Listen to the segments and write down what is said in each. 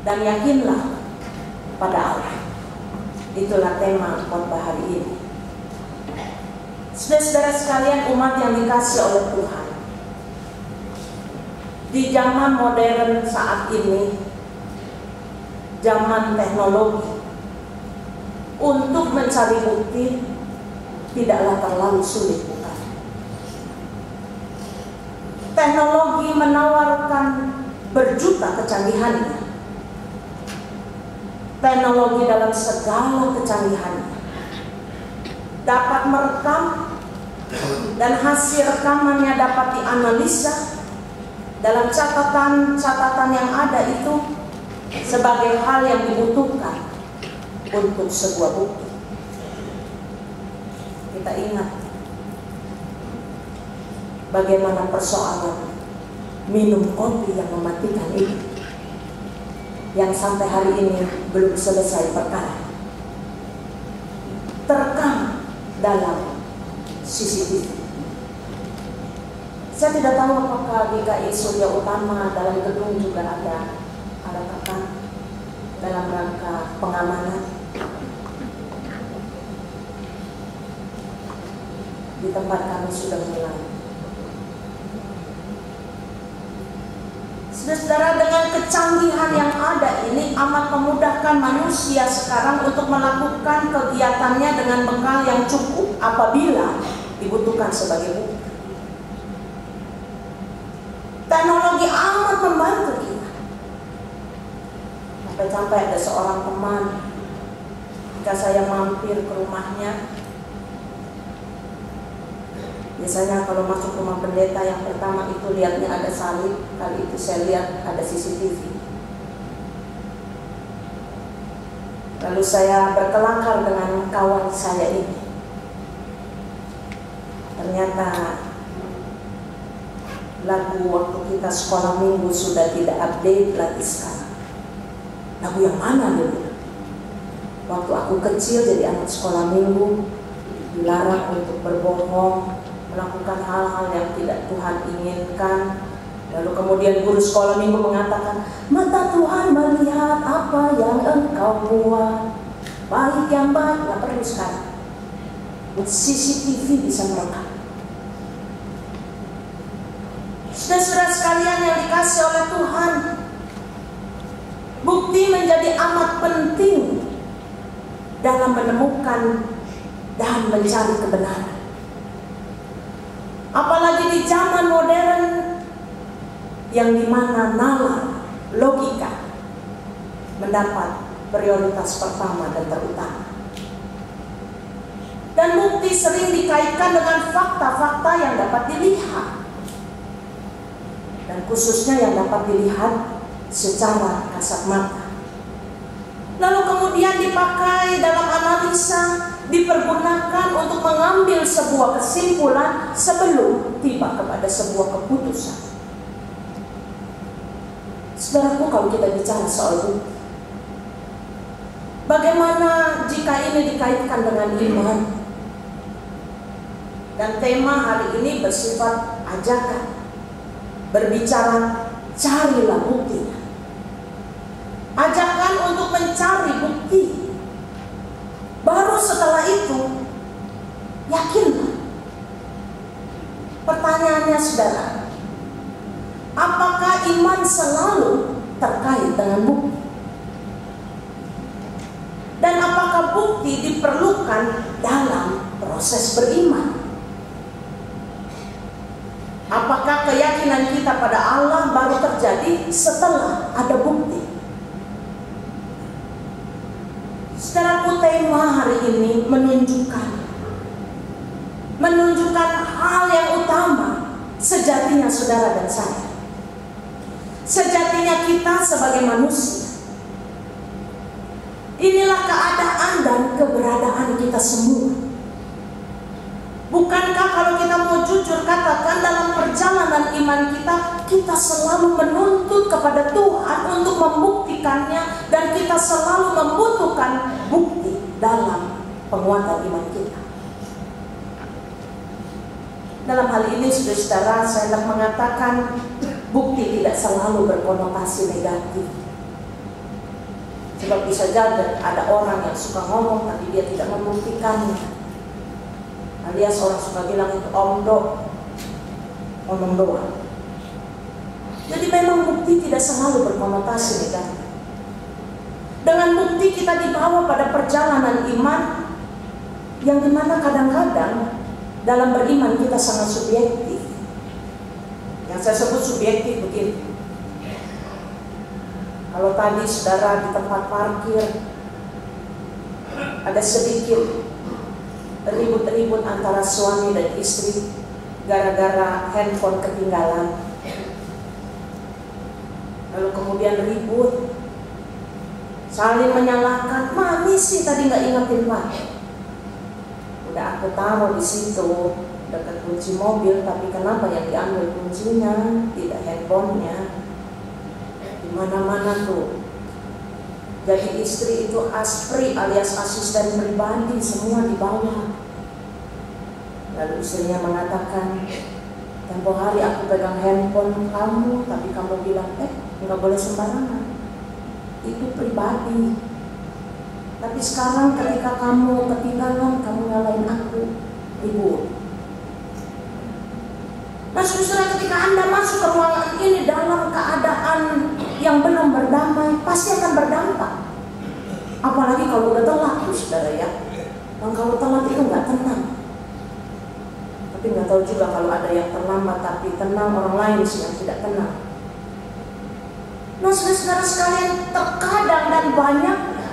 dan yakinlah pada Allah. Itulah tema khotbah hari ini. Saudara-saudara sekalian, umat yang dikasihi oleh Tuhan, di zaman modern saat ini, zaman teknologi, untuk mencari bukti tidaklah terlalu sulit, bukan? Teknologi menawarkan berjuta kecanggihannya. Teknologi dalam segala kecanggihannya dapat merekam, dan hasil rekamannya dapat dianalisa dalam catatan-catatan yang ada itu sebagai hal yang dibutuhkan untuk sebuah bukti. Kita ingat bagaimana persoalan minum kopi yang mematikan itu, yang sampai hari ini belum selesai perkara, terekam dalam CCTV. Saya tidak tahu apakah di GKI Surya Utama dalam gedung juga ada rekam dalam rangka pengamanan. Di tempat kami sudah mulai. Saudara, dengan kecanggihan yang ada ini amat memudahkan manusia sekarang untuk melakukan kegiatannya dengan bekal yang cukup apabila dibutuhkan sebagai bukti. Teknologi amat membantu kita. Sampai-sampai ada seorang teman, jika saya mampir ke rumahnya, biasanya kalau masuk rumah pendeta yang pertama itu lihatnya ada salib, kali itu saya lihat ada CCTV. Lalu saya berkelakar dengan kawan saya ini. Ternyata lagu waktu kita sekolah minggu sudah tidak update lagi sekarang. Lagu yang mana dulu? Waktu aku kecil jadi anak sekolah minggu, dilarang untuk berbohong, melakukan hal-hal yang tidak Tuhan inginkan. Lalu kemudian guru sekolah minggu mengatakan, mata Tuhan melihat apa yang engkau buat, baik yang baik. Gak perlu sekarang, CCTV bisa merekam. Saudara-saudara sekalian yang dikasihi oleh Tuhan, bukti menjadi amat penting dalam menemukan dan mencari kebenaran. Apalagi di zaman modern yang dimana nalar, logika mendapat prioritas pertama dan terutama. Dan bukti sering dikaitkan dengan fakta-fakta yang dapat dilihat, dan khususnya yang dapat dilihat secara kasat mata. Lalu kemudian dipakai dalam analisa, dipergunakan untuk mengambil sebuah kesimpulan sebelum tiba kepada sebuah keputusan. Saudaraku, kalau kita bicara soal bukti, bagaimana jika ini dikaitkan dengan iman? Dan tema hari ini bersifat ajakan, berbicara carilah buktinya. Ajakan untuk mencari bukti. Baru setelah itu yakinlah. Pertanyaannya saudara, apakah iman selalu terkait dengan bukti? Dan apakah bukti diperlukan dalam proses beriman? Apakah keyakinan kita pada Allah baru terjadi setelah ada bukti? Saudaraku, tema hari ini menunjukkan hal yang utama sejatinya saudara dan saya. Sejatinya kita sebagai manusia. Inilah keadaan dan keberadaan kita semua. Bukankah kalau kita mau jujur katakan dalam perjalanan iman kita selalu menuntut kepada Tuhan untuk membuktikannya, dan kita selalu membutuhkan bukti dalam penguatan iman kita. Dalam hal ini saudara-saudara, saya hendak mengatakan bukti tidak selalu berkonotasi negatif. Sebab bisa jadi ada orang yang suka ngomong tapi dia tidak membuktikannya. Alias orang suka bilang itu omong doang. Jadi memang bukti tidak selalu berkonotasi negatif. Dengan bukti kita dibawa pada perjalanan iman yang dimana kadang-kadang dalam beriman kita sangat subjektif. Yang saya sebut subjektif begini. Kalau tadi saudara di tempat parkir ada sedikit ribut-ribut antara suami dan istri gara-gara handphone ketinggalan, lalu kemudian ribut, saling menyalahkan, mami sih tadi nggak ingetin Pak. Udah aku taruh di situ dekat kunci mobil, tapi kenapa yang diambil kuncinya tidak handphonenya? Mana-mana tuh. Jadi istri itu aspri alias asisten pribadi semua di bawah. Lalu istrinya mengatakan, tempo hari aku pegang handphone kamu, tapi kamu bilang, nggak boleh sembarangan. Itu pribadi. Tapi sekarang ketika kamu ketinggalan, kamu nyalain aku, ribut. Nah saudara, ketika Anda masuk ke ruangan ini dalam keadaan yang belum berdamai, pasti akan berdampak. Apalagi kalau udah telat tuh saudara ya. Dan kalau telat itu nggak tenang. Tapi nggak tahu juga kalau ada yang terlambat tapi tenang, orang lain sih yang tidak tenang. Nah saudara sekalian, terkadang dan banyaknya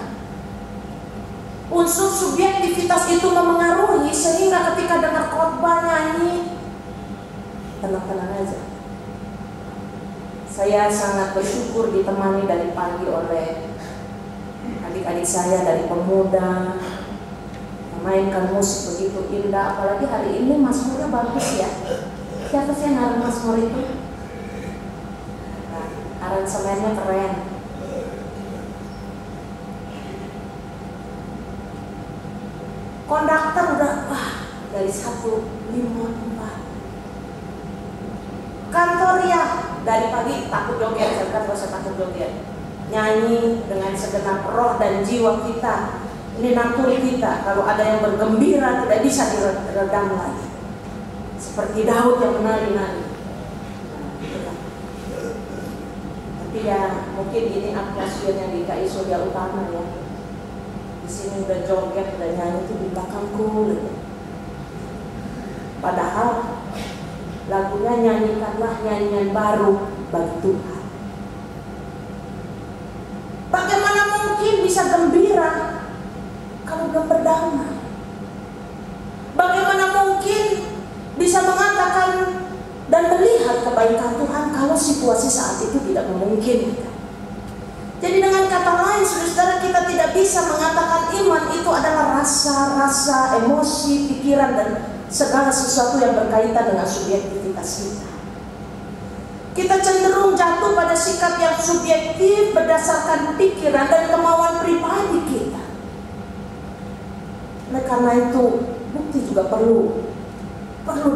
unsur subjektivitas itu memengaruhi sehingga ketika dengar khotbah nyanyi, tenang-tenang aja. Saya sangat bersyukur ditemani dari pagi oleh adik-adik saya dari pemuda, memainkan musik begitu indah. Apalagi hari ini mazmurnya bagus ya. Siapa sih yang ngarang mazmur itu? Nah, aransemennya keren. Konduktor udah dari 154. Kantor ya dari pagi takut joget, saya takut joget. Nyanyi dengan segenap roh dan jiwa kita. Ini natur kita. Kalau ada yang bergembira tidak bisa diredam lagi. Seperti Daud yang menari-nari. Tapi ya mungkin ini atmosfernya di KI Surya Utama ya. Di sini udah joget, udah nyanyi itu di belakangku. Padahal lagunya nyanyikanlah nyanyian baru bagi Tuhan. Bagaimana mungkin bisa gembira kalau belum berdamai? Bagaimana mungkin bisa mengatakan dan melihat kebaikan Tuhan kalau situasi saat itu tidak memungkinkan? Jadi dengan kata lain, saudara, kita tidak bisa mengatakan iman itu adalah rasa-rasa, emosi, pikiran, dan segala sesuatu yang berkaitan dengan subjektivitas kita. Kita cenderung jatuh pada sikap yang subjektif berdasarkan pikiran dan kemauan pribadi kita. Oleh karena itu, bukti juga perlu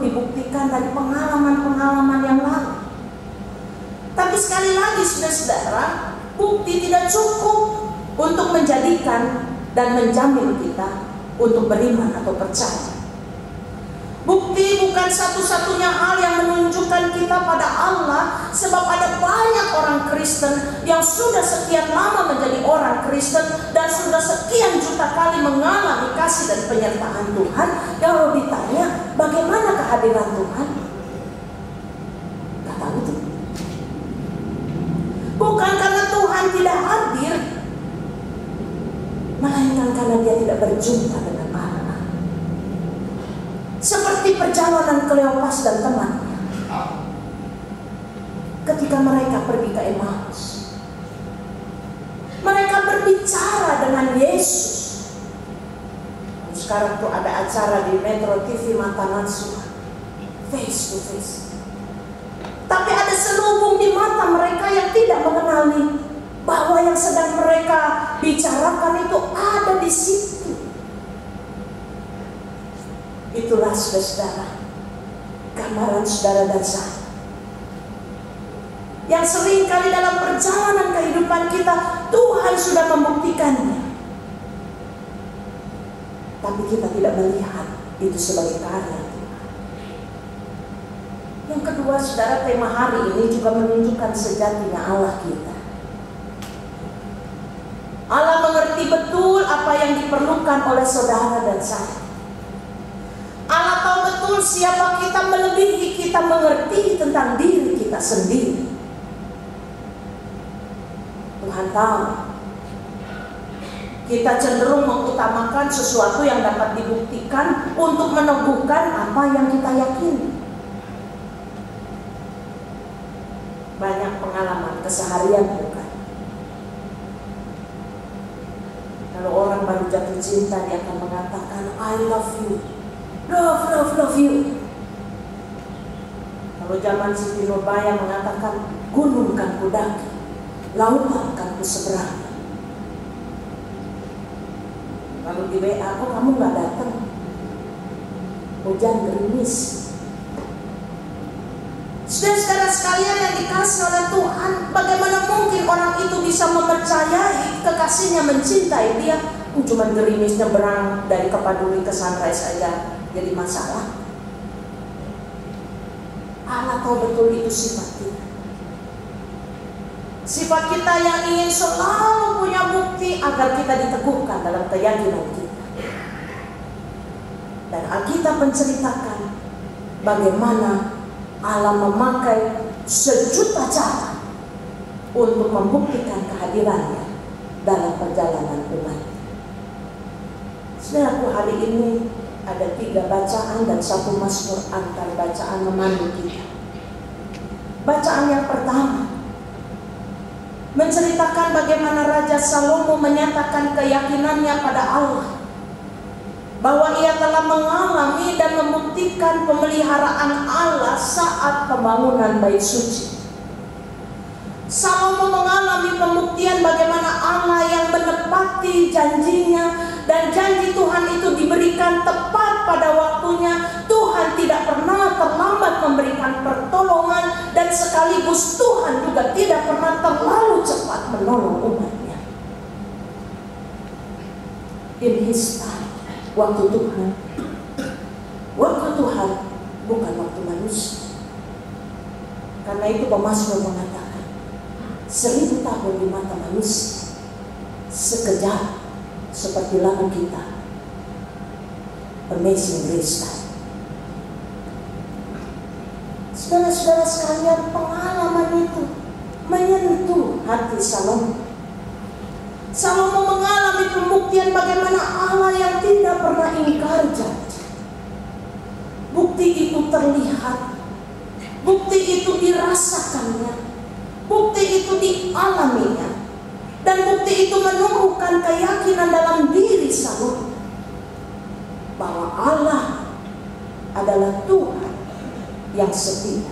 dibuktikan dari pengalaman-pengalaman yang lalu. Tapi sekali lagi saudara, bukti tidak cukup untuk menjadikan dan menjamin kita untuk beriman atau percaya. Bukti bukan satu-satunya hal yang menunjukkan kita pada Allah, sebab ada banyak orang Kristen yang sudah sekian lama menjadi orang Kristen dan sudah sekian juta kali mengalami kasih dan penyertaan Tuhan. Kalau ditanya bagaimana kehadiran Tuhan, gak tahu tuh. Bukan karena Tuhan tidak hadir, melainkan karena dia tidak berjumpa dengan Allah. Seperti perjalanan Kleopas dan temannya ketika mereka pergi ke Emmaus. Mereka berbicara dengan Yesus. Sekarang tuh ada acara di Metro TV Mata Najwa, face to face. Tapi ada selubung di mata mereka yang tidak mengenali bahwa yang sedang mereka bicarakan itu ada di situ. Itulah saudara, gambaran saudara dan saya yang sering kali dalam perjalanan kehidupan kita Tuhan sudah membuktikan tapi kita tidak melihat itu sebagai karya Tuhan. Yang kedua, saudara, tema hari ini juga menunjukkan sejatinya Allah kita. Allah mengerti betul apa yang diperlukan oleh saudara dan saya. Allah tahu betul siapa kita, melebihi kita mengerti tentang diri kita sendiri. Tuhan tahu kita cenderung mengutamakan sesuatu yang dapat dibuktikan untuk meneguhkan apa yang kita yakini. Banyak pengalaman keseharian bukan? Kalau orang baru jatuh cinta, dia akan mengatakan I love you, love you. Kalau zaman Siti Nurbaya mengatakan gunung kan ku daki, lautan kan ku seberangi. Lalu di WA, kok kamu gak datang? Hujan gerimis. Saudara sekalian yang dikasih oleh Tuhan, bagaimana mungkin orang itu bisa mempercayai kekasihnya mencintai dia? Cuma gerimis nyebrang dari Kepaduli ke Sunrise aja jadi masalah. Allah tahu betul itu sifat kita. Sifat kita yang ingin selalu punya bukti agar kita diteguhkan dalam keyakinan kita. Dan Alkitab menceritakan bagaimana Allah memakai sejuta cara untuk membuktikan kehadirannya dalam perjalanan umat. Saudaraku, hari ini ada 3 bacaan dan 1 mazmur antar bacaan memandu kita. Bacaan yang pertama menceritakan bagaimana Raja Salomo menyatakan keyakinannya pada Allah, bahwa ia telah mengalami dan membuktikan pemeliharaan Allah saat pembangunan bait suci. Salomo mengalami pembuktian bagaimana Allah yang menepati janjinya, dan janji Tuhan itu diberikan tepat pada waktunya. Tuhan tidak pernah terlambat memberikan pertolongan, dan sekaligus Tuhan juga tidak pernah terlalu cepat menolong umatnya. In His time, waktu Tuhan bukan waktu manusia. Karena itu pemazmur mengatakan 1000 tahun di mata manusia sekejap seperti lagu kita Amazing Grace. Saudara-saudara sekalian, pengalaman itu menyentuh hati Salomo. Salomo mengalami pembuktian bagaimana Allah yang tidak pernah ingkar janji. Bukti itu terlihat, bukti itu dirasakannya, bukti itu dialaminya, dan bukti itu menumbuhkan keyakinan dalam diri Salomo bahwa Allah adalah Tuhan yang setia.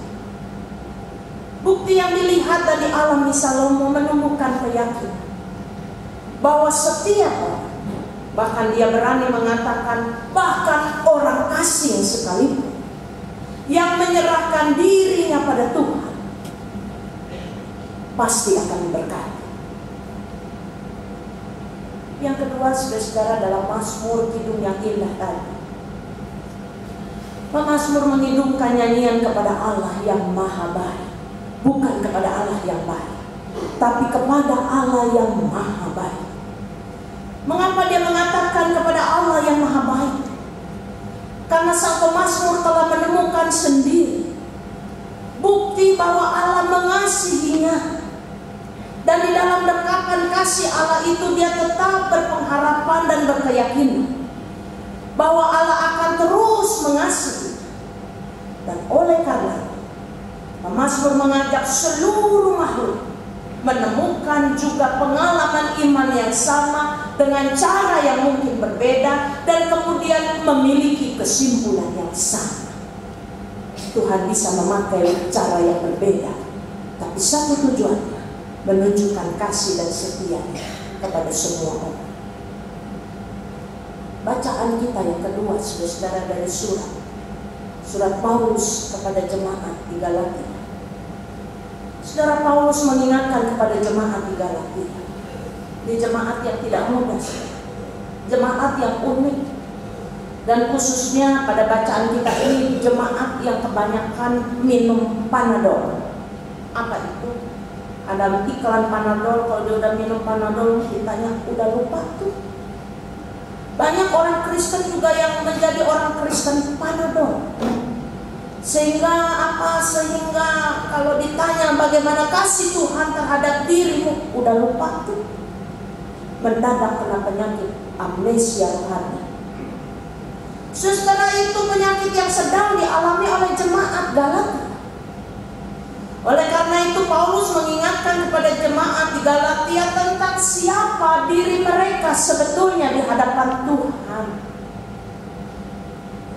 Bukti yang dilihat dan dialami Salomo menumbuhkan keyakinan bahwa setiap orang, bahkan dia berani mengatakan bahkan orang asing sekalipun yang menyerahkan dirinya pada Tuhan pasti akan diberkati. Yang kedua, saudara-saudara, dalam Mazmur Kidung yang indah tadi, pemazmur mengidungkan nyanyian kepada Allah yang maha baik, bukan kepada Allah yang baik, tapi kepada Allah yang maha baik. Mengapa dia mengatakan kepada Allah yang maha baik? Karena sang pemazmur telah menemukan sendiri bukti bahwa Allah mengasihinya, dan di dalam dekapan kasih Allah itu dia tetap berpengharapan dan berkeyakinan bahwa Allah akan terus mengasihi. Dan oleh karena itu, pemazmur mengajak seluruh makhluk menemukan juga pengalaman iman yang sama dengan cara yang mungkin berbeda, dan kemudian memiliki kesimpulan yang sama. Tuhan bisa memakai cara yang berbeda, tapi satu tujuannya, menunjukkan kasih dan setianya kepada semua orang. Bacaan kita yang kedua, saudara, dari surat Paulus kepada jemaat di Galatia. Saudara, Paulus mengingatkan kepada jemaat di Galatia, di jemaat yang tidak mudah, jemaat yang unik, Dan khususnya pada bacaan kita ini jemaat yang kebanyakan minum Panadol. Apa itu? Ada iklan Panadol, kalau dia udah minum Panadol ditanya udah lupa tuh. Banyak orang Kristen juga yang menjadi orang Kristen Panadol. Sehingga apa? Sehingga kalau ditanya bagaimana kasih Tuhan terhadap dirimu, udah lupa tuh. Mendadak kena penyakit amnesia rohani. Saudara, itu penyakit yang sedang dialami oleh jemaat Galatia. Oleh karena itu Paulus mengingatkan kepada jemaat di Galatia tentang siapa diri mereka sebetulnya di hadapan Tuhan.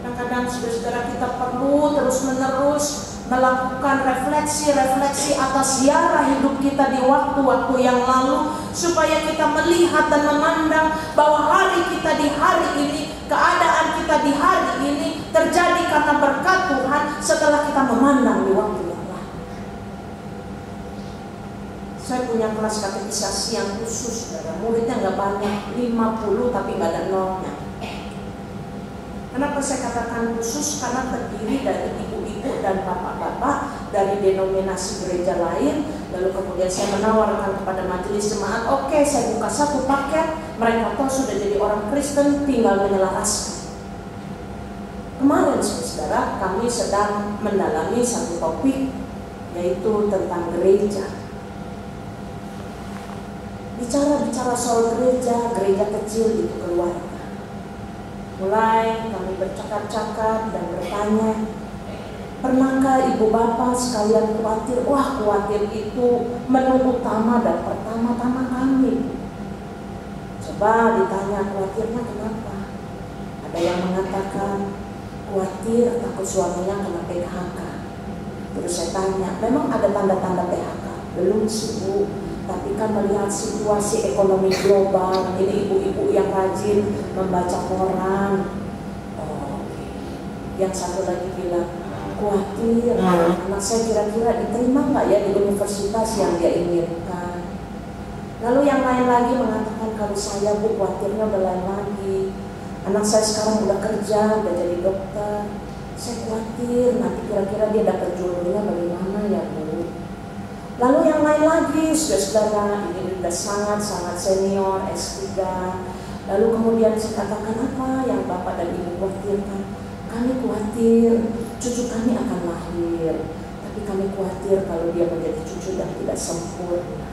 Kadang-kadang saudara kita perlu terus-menerus melakukan refleksi atas ziarah hidup kita di waktu-waktu yang lalu, supaya kita melihat dan memandang bahwa hari kita di hari ini, keadaan kita di hari ini terjadi karena berkat Tuhan setelah kita memandang di waktu yang lalu. Saya punya kelas katekisasi yang khusus, saudara. Muridnya nggak banyak, 50 tapi nggak ada nolnya. Kenapa saya katakan khusus? Karena terdiri dari ibu-ibu dan bapak-bapak dari denominasi gereja lain. Lalu kemudian saya menawarkan kepada majelis jemaat, oke, saya buka satu paket. Mereka tahu sudah jadi orang Kristen, tinggal menyelaraskan. Kemarin saudara, kami sedang mendalami satu topik, yaitu tentang gereja. Bicara soal gereja kecil itu keluarga. Mulai kami bercakap-cakap dan bertanya, pernahkah ibu bapak sekalian khawatir? Wah, khawatir itu menu utama dan pertama-tama kami. Coba ditanya khawatirnya kenapa? Ada yang mengatakan khawatir takut suaminya kena PHK. Terus saya tanya, memang ada tanda-tanda PHK? Belum sih Bu, tapi kan melihat situasi ekonomi global, ini ibu-ibu yang rajin membaca koran. Yang satu lagi bilang, khawatir anak saya kira-kira diterima nggak ya di universitas yang dia inginkan. Lalu yang lain lagi mengatakan, kalau saya Bu khawatirnya udah lain lagi. Anak saya sekarang udah kerja, udah jadi dokter. Saya khawatir nanti kira-kira dia dapat jodohnya bagaimana ya Bu. Lalu yang lain lagi, saudara, ini sudah sangat-sangat senior, S3. Lalu kemudian saya katakan, apa yang Bapak dan Ibu khawatirkan? Kami khawatir cucu kami akan lahir, tapi kami khawatir kalau dia menjadi cucu yang tidak sempurna.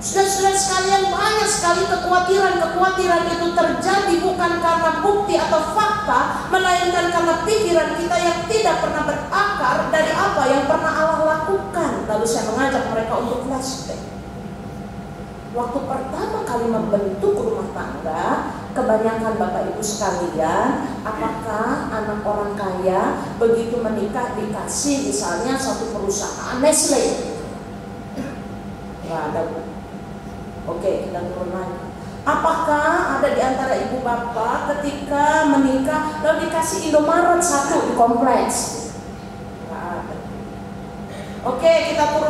Saudara-saudara sekalian, banyak sekali kekhawatiran itu terjadi bukan karena bukti atau fakta, melainkan karena pikiran kita yang tidak pernah berakar dari apa yang pernah Allah lakukan. Lalu saya mengajak mereka untuk flashback. Waktu pertama kali membentuk rumah tangga, kebanyakan Bapak Ibu sekalian, apakah anak orang kaya begitu menikah dikasih misalnya satu perusahaan Nestle? Nggak ada Bu. Oke, kita turun lagi. Apakah ada di antara ibu bapak ketika menikah lalu dikasih Indomaret satu di kompleks? Nggak ada. Oke, kita turun.